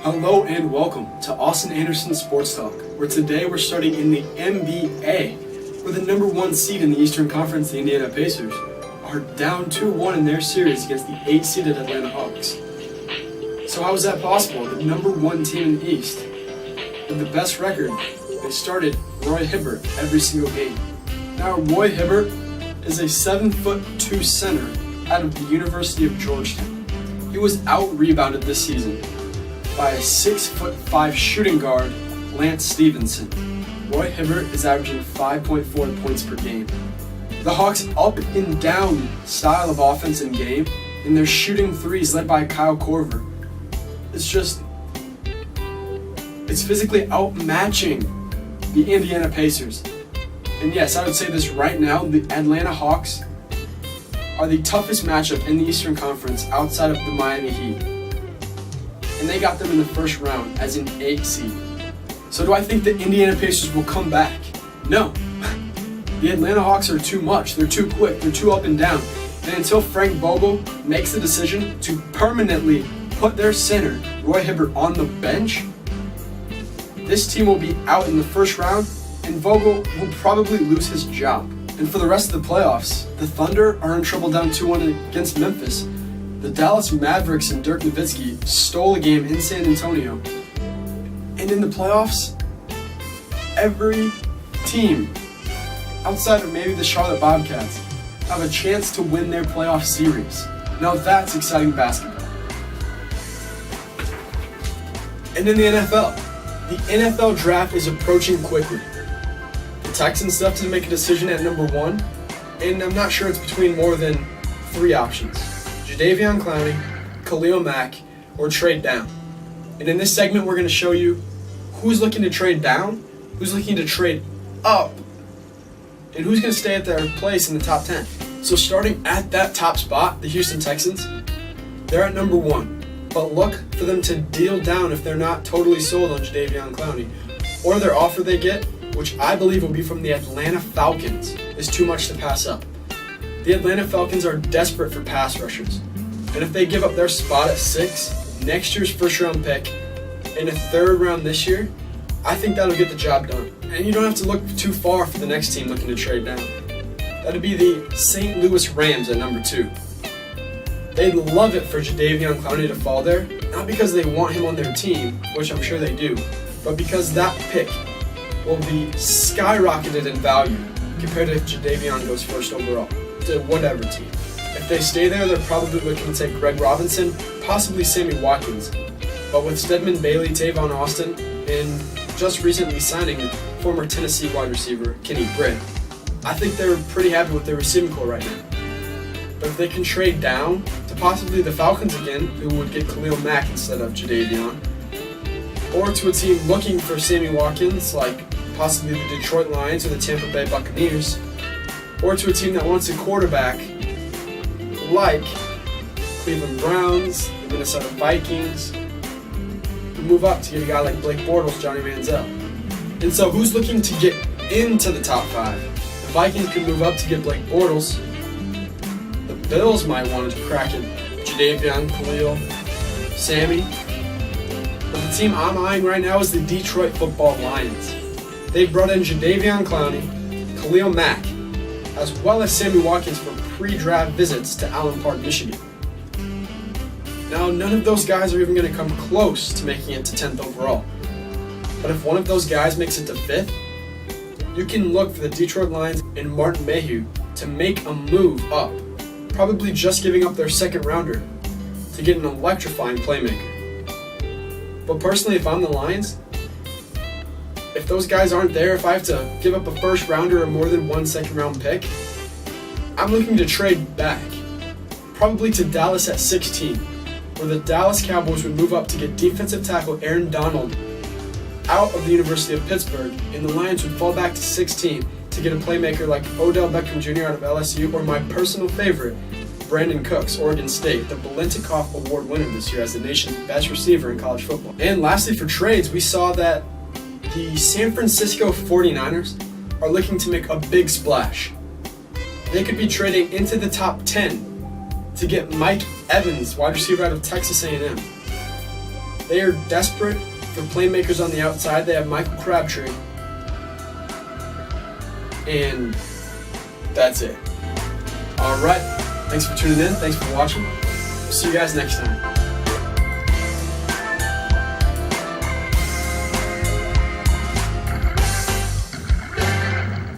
Hello and welcome to Austin Anderson Sports Talk, where today we're starting in the NBA, where the number one seed in the Eastern Conference, the Indiana Pacers, are down 2-1 in their series against the 8-seeded Atlanta Hawks. So how is that possible? The number one team in the East, with the best record, they started Roy Hibbert every single game. Now Roy Hibbert is a 7'2" center out of the University of Georgetown. He was out-rebounded this season by a 6'5" shooting guard, Lance Stevenson. Roy Hibbert is averaging 5.4 points per game. The Hawks' up and down style of offense and game, and their shooting threes led by Kyle Korver, it's physically outmatching the Indiana Pacers. And yes, I would say this right now, the Atlanta Hawks are the toughest matchup in the Eastern Conference outside of the Miami Heat. And they got them in the first round as an 8 seed. So do I think the Indiana Pacers will come back? No. The Atlanta Hawks are too much. They're too quick. They're too up and down. And until Frank Vogel makes the decision to permanently put their center, Roy Hibbert, on the bench, this team will be out in the first round, and Vogel will probably lose his job. And for the rest of the playoffs, the Thunder are in trouble down 2-1 against Memphis. The Dallas Mavericks and Dirk Nowitzki stole a game in San Antonio. And in the playoffs, every team, outside of maybe the Charlotte Bobcats, have a chance to win their playoff series. Now that's exciting basketball. And in the NFL draft is approaching quickly. The Texans still have to make a decision at number 1, and I'm not sure it's between more than 3 options: Jadeveon Clowney, Khalil Mack, or trade down. And in this segment, we're going to show you who's looking to trade down, who's looking to trade up, and who's going to stay at their place in the top 10. So starting at that top spot, the Houston Texans, they're at number 1. But look for them to deal down if they're not totally sold on Jadeveon Clowney. Or their offer they get, which I believe will be from the Atlanta Falcons, is too much to pass up. The Atlanta Falcons are desperate for pass rushers. And if they give up their spot at 6, next year's first-round pick, and a 3rd round this year, I think that'll get the job done. And you don't have to look too far for the next team looking to trade down. That'd be the St. Louis Rams at number 2. They'd love it for Jadeveon Clowney to fall there, not because they want him on their team, which I'm sure they do, but because that pick will be skyrocketed in value compared to if Jadeveon goes first overall to whatever team. If they stay there, they're probably looking to take Greg Robinson, possibly Sammy Watkins. But with Stedman Bailey, Tavon Austin, and just recently signing former Tennessee wide receiver Kenny Britt, I think they're pretty happy with their receiving core right now. But if they can trade down to possibly the Falcons again, who would get Khalil Mack instead of Jadeveon, or to a team looking for Sammy Watkins, like possibly the Detroit Lions or the Tampa Bay Buccaneers, or to a team that wants a quarterback like Cleveland Browns, the Minnesota Vikings, who move up to get a guy like Blake Bortles, Johnny Manziel. And so who's looking to get into the top 5? The Vikings could move up to get Blake Bortles. The Bills might want to crack it, Jadeveon, Khalil, Sammy. But the team I'm eyeing right now is the Detroit Football Lions. They've brought in Jadeveon Clowney, Khalil Mack, as well as Sammy Watkins for pre-draft visits to Allen Park, Michigan. Now, none of those guys are even going to come close to making it to 10th overall. But if one of those guys makes it to 5th, you can look for the Detroit Lions and Martin Mayhew to make a move up, probably just giving up their 2nd rounder to get an electrifying playmaker. But personally, if I'm the Lions, if those guys aren't there, if I have to give up a 1st rounder or more than 1 2nd round pick, I'm looking to trade back, probably to Dallas at 16, where the Dallas Cowboys would move up to get defensive tackle Aaron Donald out of the University of Pittsburgh, and the Lions would fall back to 16 to get a playmaker like Odell Beckham Jr. out of LSU, or my personal favorite, Brandon Cooks, Oregon State, the Biletnikoff Award winner this year as the nation's best receiver in college football. And lastly, for trades, we saw that the San Francisco 49ers are looking to make a big splash. They could be trading into the top 10 to get Mike Evans, wide receiver out of Texas A&M. They are desperate for playmakers on the outside. They have Michael Crabtree. And that's it. All right. Thanks for tuning in. Thanks for watching. See you guys next time.